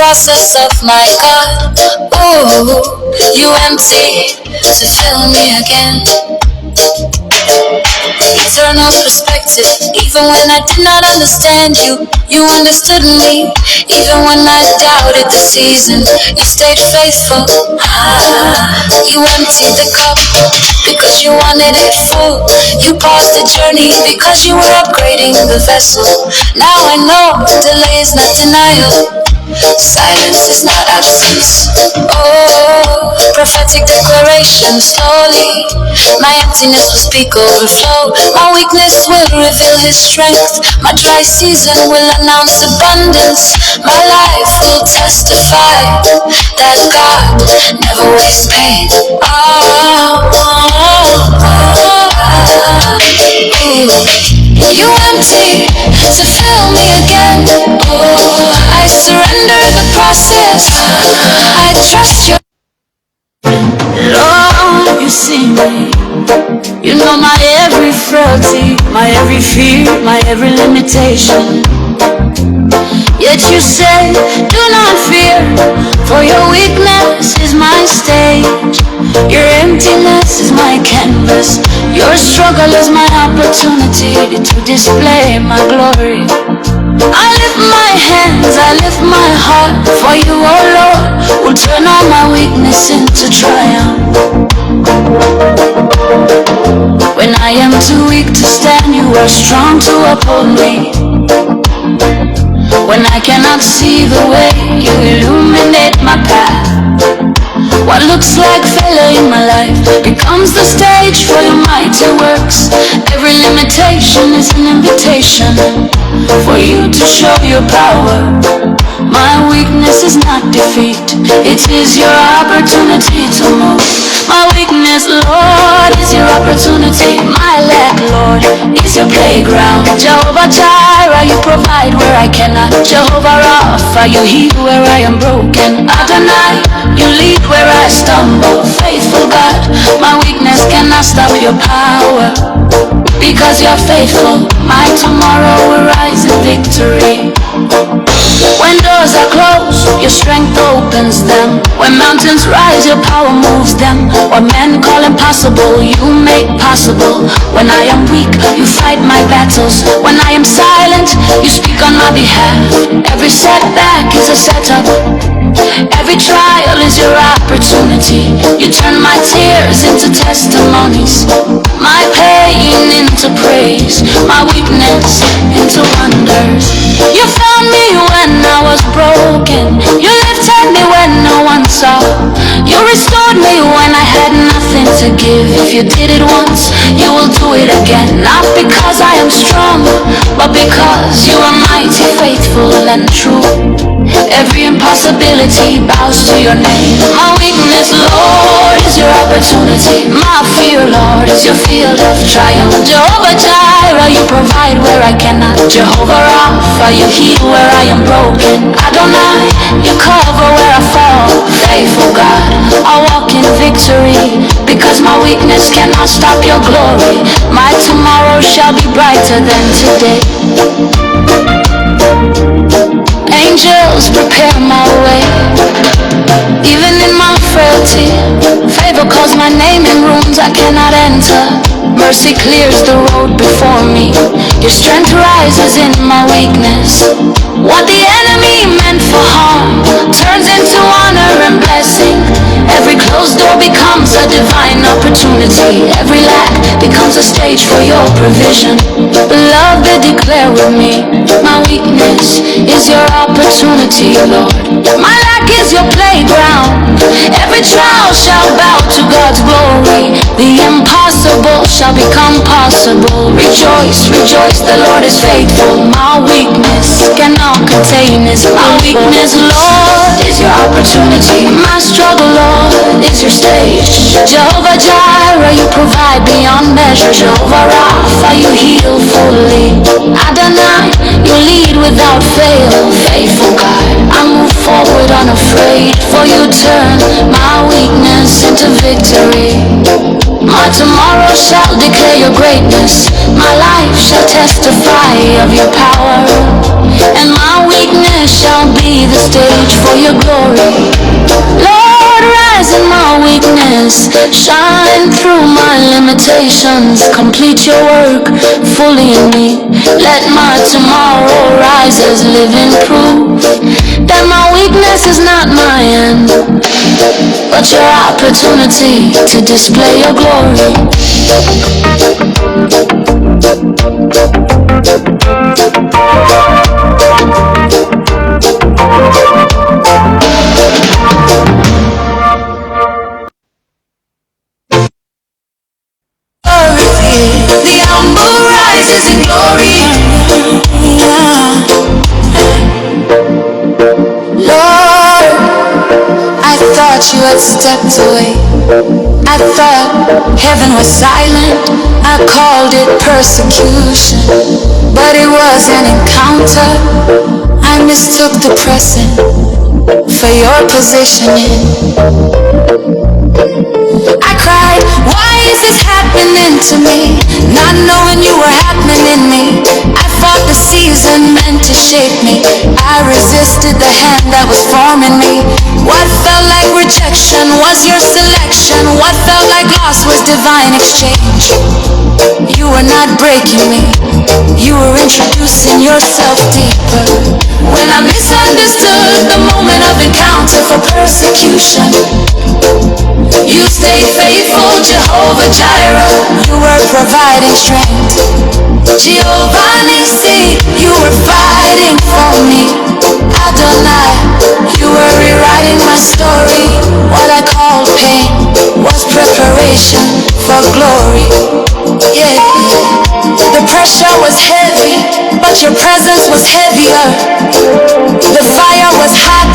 process of my God. Ooh, you empty to fill me again. Eternal perspective. Even when I did not understand you, you understood me. Even when I doubted the season, you stayed faithful. You emptied the cup because you wanted it full. You paused the journey because you were upgrading the vessel. Now I know delay is not denial. Silence is not absence. Oh, prophetic declaration. Slowly my emptiness will speak overflow. My weakness will reveal his strength. My dry season will announce abundance. My life will testify that God never wastes pain. You empty to fill me again. Oh, I surrender the process. I trust you. Lord, you see me. You know my every frailty, my every fear, my every limitation. Yet you say, do not fear, for your weakness is my stage. Your emptiness is my canvas. Your struggle is my opportunity to display my glory. I lift my hands, I lift my heart, for you, oh Lord, will turn all my weakness into triumph. When I am too weak to stand, you are strong to uphold me. When I cannot see the way, you illuminate my path. What looks like failure in my life becomes the stage for your mighty works. Every limitation is an invitation for you to show your power. My weakness is not defeat, it is your opportunity to move. My weakness, Lord, is your opportunity. My lack, Lord, is your playground. Jehovah Jireh, you provide where I cannot. Jehovah Rapha, you heal where I am broken. Adonai, you lead where I stumble. Faithful God, my weakness cannot stop your power. Because you're faithful, my tomorrow will rise in victory. When doors are closed, your strength opens them. When mountains rise, your power moves them. What men call impossible, you make possible. When I am weak, you fight my battles. When I am silent, you speak on my behalf. Every setback is a setup. Every trial is your opportunity. You turn my tears into testimonies, my pain into praise, my weakness into wonders. You found me when I was broken. You lifted me when no one saw. You restored me when I had nothing to give. If you did it once, you will do it again. Not because I am strong, but because you are mighty, faithful and true. Every impossibility bows to your name. My weakness, Lord, is your opportunity. My fear, Lord, is your field of triumph. Jehovah Jireh, you provide where I cannot. Jehovah Rapha, you heal where I am broken. Adonai, you cover where I fall. Faithful God, I walk in victory, because my weakness cannot stop your glory. My tomorrow shall be brighter than today. Angels prepare my way. Even in my frailty, favor calls my name in rooms I cannot enter. Mercy clears the road before me. Your strength rises in my weakness. What the enemy meant for harm turns into honor and blessing. Every closed door becomes a divine opportunity. Every lack becomes a stage for your provision. Beloved, declare with me, my weakness is your opportunity, Lord. My lack is your playground. Every trial shall bow to God's glory. The impossible shall become possible. Rejoice, rejoice, the Lord is faithful. My weakness cannot contain His power. My weakness, Lord, is your opportunity. My struggle, Lord, is your stage. Jehovah Jireh, you provide beyond measure. Jehovah Rapha, you heal fully. Adonai, you lead without fail. Faithful God, I move forward unafraid, for you turn my weakness into victory. My tomorrow shall declare your greatness. My life shall testify of your power. And my weakness shall be the stage for your glory. Lord, rise in my weakness. Shine through my limitations. Complete your work fully in me. Let my tomorrow rise as living proof that my weakness is not my end, but your opportunity to display your glory. The humble rises in glory. Lord, I thought you had stepped away. I thought heaven was silent. I called it persecution, but it was an encounter. I mistook the present for your positioning. I cried, why is this happening to me? Not knowing you were happening in me. I thought the season meant to shape me. I resisted the hand that was forming me. What felt like rejection was your selection. What felt like loss was divine exchange. You were not breaking me. You were introducing yourself deeper. When I misunderstood the moment of encounter for persecution, you stayed faithful, Jehovah Jireh. You were providing strength, Jehovah Nissi. You were fighting for me, Adonai. You were rewriting my story. What I called pain was preparation for glory. Yeah, the pressure was heavy, but your presence was heavier. The fire was hot,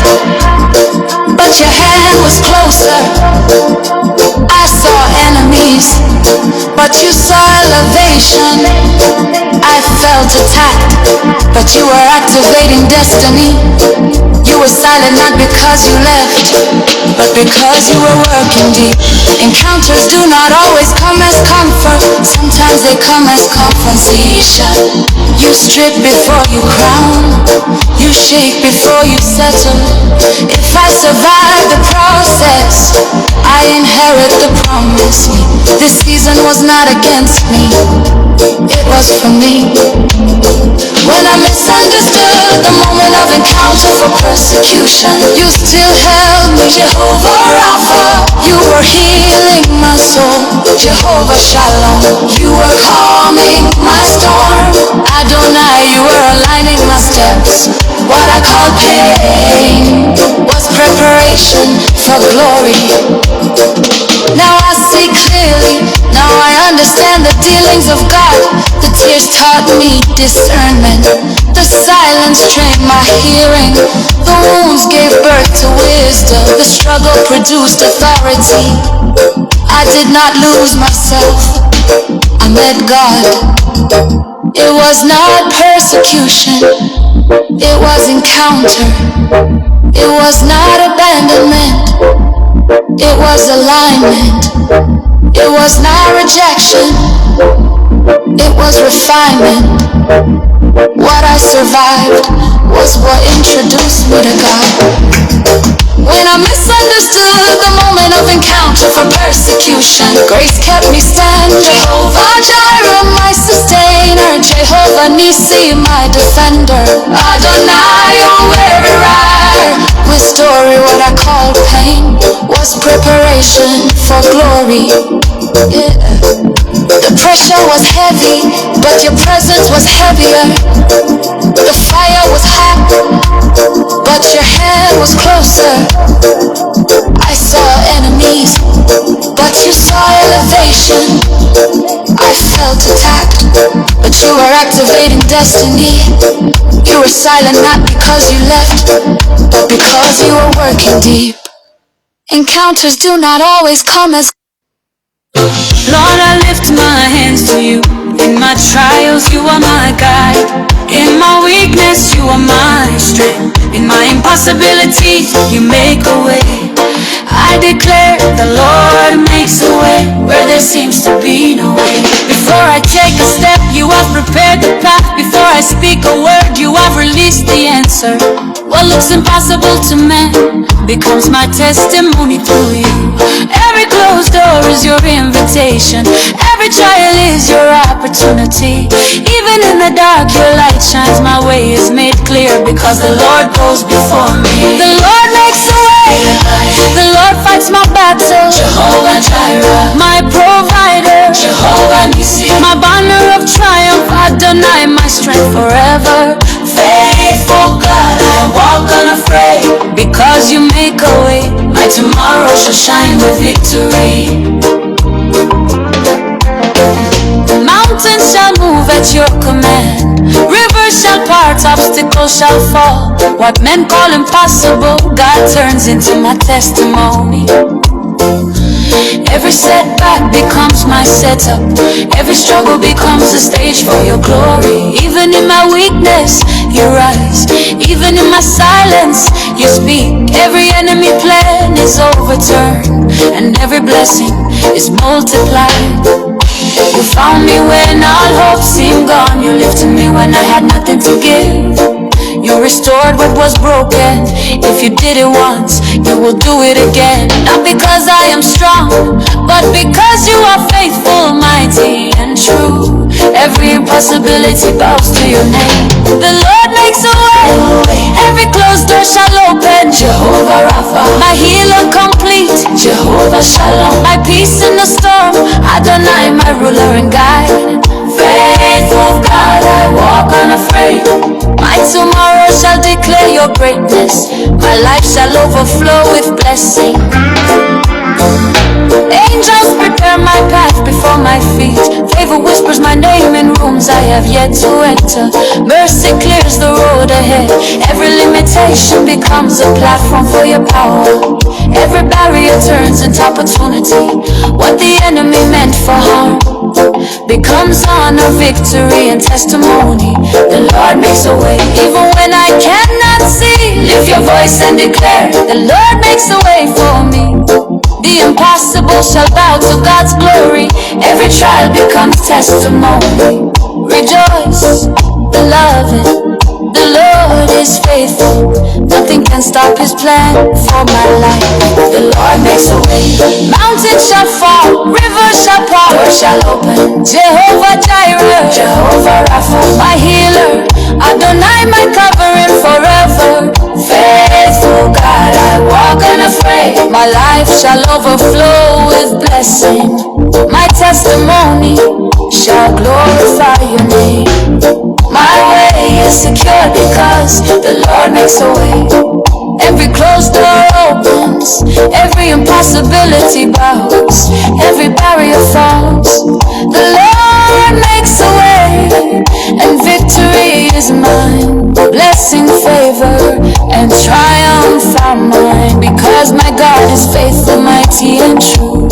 but your hand was closer. I saw enemies, but you saw elevation. I felt attacked, but you were activating destiny. You were silent not because you left, but because you were working deep. Encounters do not always come as comfort. Sometimes they come as confrontation. You strip before you crown. You shake before you settle. If I survive the process, I inherit the promise. This season was not against me, it was for me. When I misunderstood the moment of encounter for persecution, you still held me, Jehovah Rapha. You were healing my soul, Jehovah Shalom. You were calming my storm, Adonai. You were aligning my steps. What I called pain was preparation for glory. Now I see clearly, now I understand the dealings of God. The tears taught me discernment. The silence trained my hearing. The wounds gave birth to wisdom. The struggle produced authority. I did not lose myself, I met God. It was not persecution, it was encounter. It was not abandonment, it was alignment. It was not rejection, it was refinement. What I survived was what introduced me to God. When I misunderstood the moment of encounter for persecution, grace kept me standing. Jehovah Jireh, my sustainer. Jehovah Nissi, my defender. Adonai, your wearer. With story, what I called pain was preparation for glory. Yeah. The pressure was heavy, but your presence was heavier. The fire was hot, but your hand was closer. I saw enemies, but you saw elevation. I felt attacked, but you were activating destiny. You were silent not because you left, but because you were working deep. Encounters do not always come as Lord, I lift my hands to you. In my trials, you are my guide. In my weakness, you are my strength. In my impossibilities, you make a way. I declare the Lord makes a way where there seems to be no way. Before I take a step, you have prepared the path. Before I speak a word, you have released the answer. What looks impossible to man becomes my testimony through you. Every closed door is your invitation. Every trial is your opportunity. Even in the dark, your light shines. My way is made clear because the Lord goes before me. The Lord makes a way. The Lord fights my battle. Jehovah Jireh, my provider. Jehovah Nissi, my banner of triumph. Adonai, my strength forever. Faithful God, I walk unafraid. Because you make a way, my tomorrow shall shine with victory. Mountains shall move at your command. Rivers shall part, obstacles shall fall. What men call impossible, God turns into my testimony. Every setback becomes my setup. Every struggle becomes a stage for your glory. Even in my weakness, you rise. Even in my silence, you speak. Every enemy plan is overturned, and every blessing is multiplied. You found me when all hope seemed gone. You lifted me when I had nothing to give. You restored what was broken. If you did it once, you will do it again. Not because I am strong, but because you are faithful, mighty, and true. Every impossibility bows to your name. The Lord makes a way. Every closed door shall open. Jehovah Rapha, my healer complete. Jehovah Shalom, my peace in the storm. Adonai, my ruler and guide. Faithful God, I walk unafraid. My tomorrow shall declare your greatness. My life shall overflow with blessing. Angels prepare my path before my feet. Favor whispers my name in rooms I have yet to enter. Mercy clears the road ahead. Every limitation becomes a platform for your power. Every barrier turns into opportunity. What the enemy meant for harm becomes honor, victory, and testimony. The Lord makes a way even when I cannot see. Lift your voice and declare, the Lord makes a way for me. The impossible shall bow to God's glory. Every trial becomes testimony. Rejoice, beloved, the Lord is faithful. Nothing can stop his plan for my life. The Lord makes a way. Mountains shall fall, rivers shall part, doors shall open. Jehovah Jireh, Jehovah Rapha, my healer. Adonai, my covering forever. Faithful God, I walk unafraid. My life shall overflow with blessing. My testimony shall glorify your name. My way is secure because the Lord makes a way. Every closed door opens, every impossibility bows, every barrier falls. The Lord makes a way, and victory is mine. Blessing, favor, and triumph are mine. Because my God is faithful, mighty, and true.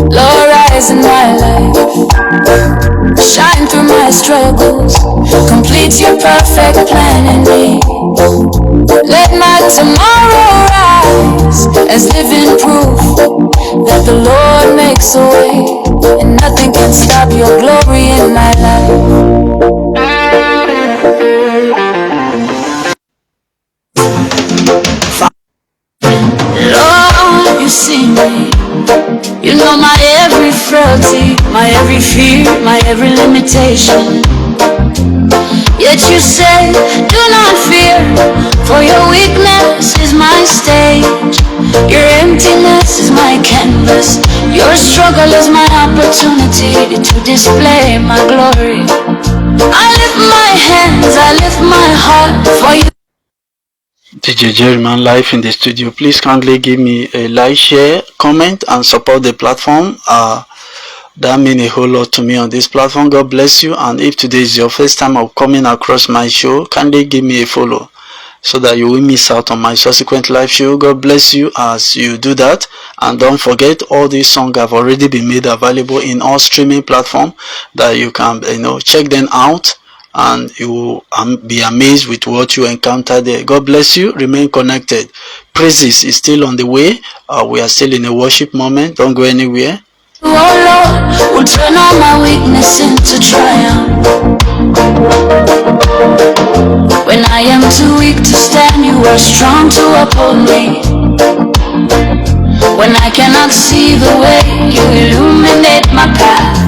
Lord, rise in my life, shine through my struggles, complete your perfect plan in me. Let my tomorrow rise as living proof that the Lord makes a way, and nothing can stop your glory in my life. Lord, you see me. You know my every frailty, my every fear, my every limitation. Yet you say, do not fear, for your weakness is my stage. Your emptiness is my canvas. Your struggle is my opportunity to display my glory. I lift my hands, I lift my heart for you. DJ Jerryman live in the studio. Please kindly give me a like, share, comment, and support the platform. That means a whole lot to me on this platform. God bless you. And if today is your first time of coming across my show, kindly give me a follow so that you will miss out on my subsequent live show. God bless you as you do that. And don't forget, all these songs have already been made available in all streaming platforms that you can check them out and you will be amazed with what you encounter there. God bless you. Remain connected. Praises is still on the way. We are still in a worship moment. Don't go anywhere. Oh Lord, will turn all my weakness into triumph. When I am too weak to stand, you are strong to uphold me. When I cannot see the way, you illuminate my path.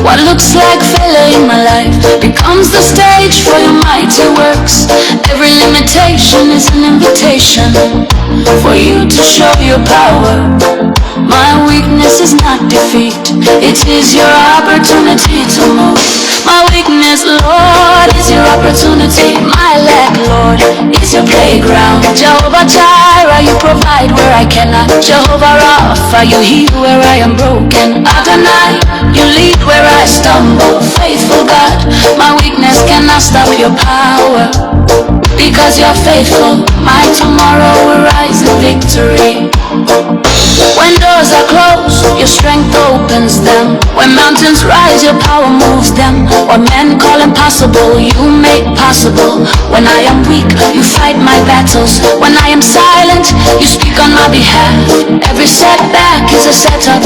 What looks like failure in my life becomes the stage for your mighty works. Every limitation is an invitation for you to show your power. My weakness is not defeat, it is your opportunity to move. My weakness, Lord, is your opportunity. My lack, Lord, is your playground. Jehovah Jireh, you provide where I cannot. Jehovah Rapha, you heal where I am broken. Adonai, you lead where I stumble. Faithful God, my weakness cannot stop your power. Because you're faithful, my tomorrow will rise in victory. When doors are closed, your strength opens them. When mountains rise, your power moves them. What men call impossible, you make possible. When I am weak, you fight my battles. When I am silent, you speak on my behalf. Every setback is a setup.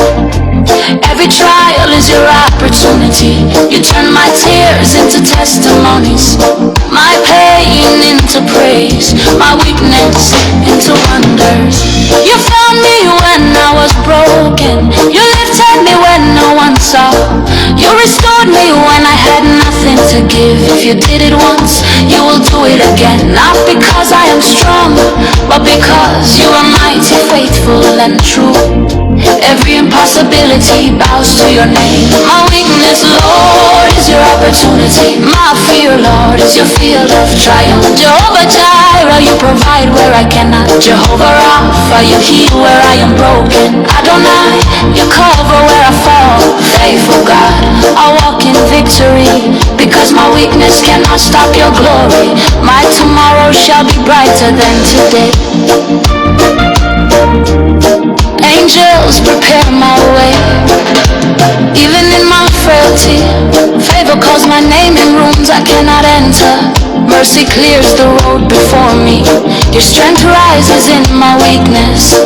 Every trial is your opportunity. You turn my tears into testimonies, my pain into praise, my weakness into wonders. You found me when I was broken. You lifted me when no one saw. You restored me when I had nothing to give. If you did it once, you will do it again. Not because I am strong, but because you are mighty, faithful and true. Every impossibility bows to your name. My weakness, Lord, is your opportunity. My fear, Lord, is your field of triumph. Jehovah Jireh, you provide where I cannot. Jehovah Rapha, you heal where I am broken. Adonai, you cover where I fall. Faithful God, I walk in victory. Because my weakness cannot stop your glory. My tomorrow shall be brighter than today. Angels prepare my way. Even in my frailty, favor calls my name in rooms I cannot enter. Mercy clears the road before me. Your strength rises in my weakness.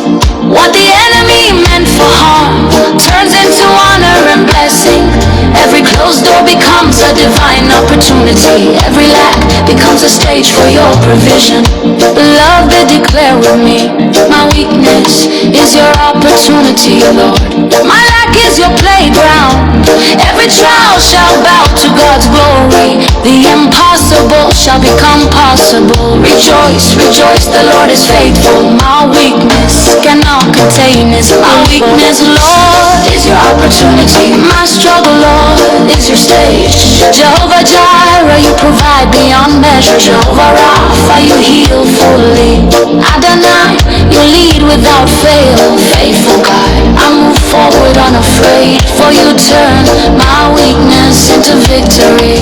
What the enemy meant for harm turns into honor and blessing. Every closed door becomes a divine opportunity. Every lack becomes a stage for your provision. Beloved, declare with me, my weakness is your opportunity, Lord. My lack is your playground. Every trial shall bow to God's glory. The impossible shall become possible. Rejoice, rejoice, the Lord is faithful. My weakness cannot contain His power. My weakness, Lord, is your opportunity. My struggle, Lord, is your stage. Jehovah Jireh, you provide beyond measure. Jehovah Rapha, you heal fully. Adonai, you lead without fail. Faithful God, I move forward unafraid. For you turn my weakness into victory.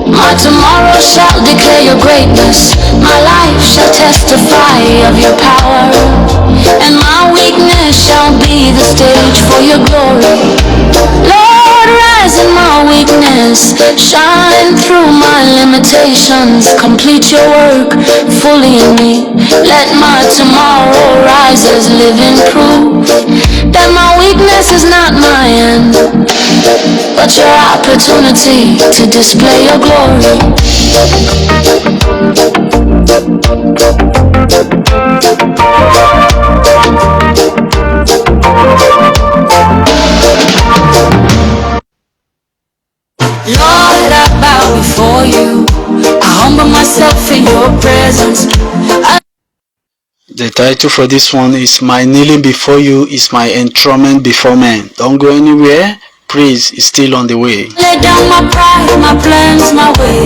My tomorrow shall declare your greatness. My life shall testify of your power. And my weakness shall be the stage for your glory. Lord, rise in my weakness. Shine through my limitations. Complete your work fully in me. Let my tomorrow rise as living proof that my weakness is not my end, but your opportunity to display your glory. Lord, I bow before you. I humble myself in your presence. The title for this one is My Kneeling Before You is My Enthronement Before Men. Don't go anywhere. Praise is still on the way. Lay down my pride, my plans, my ways.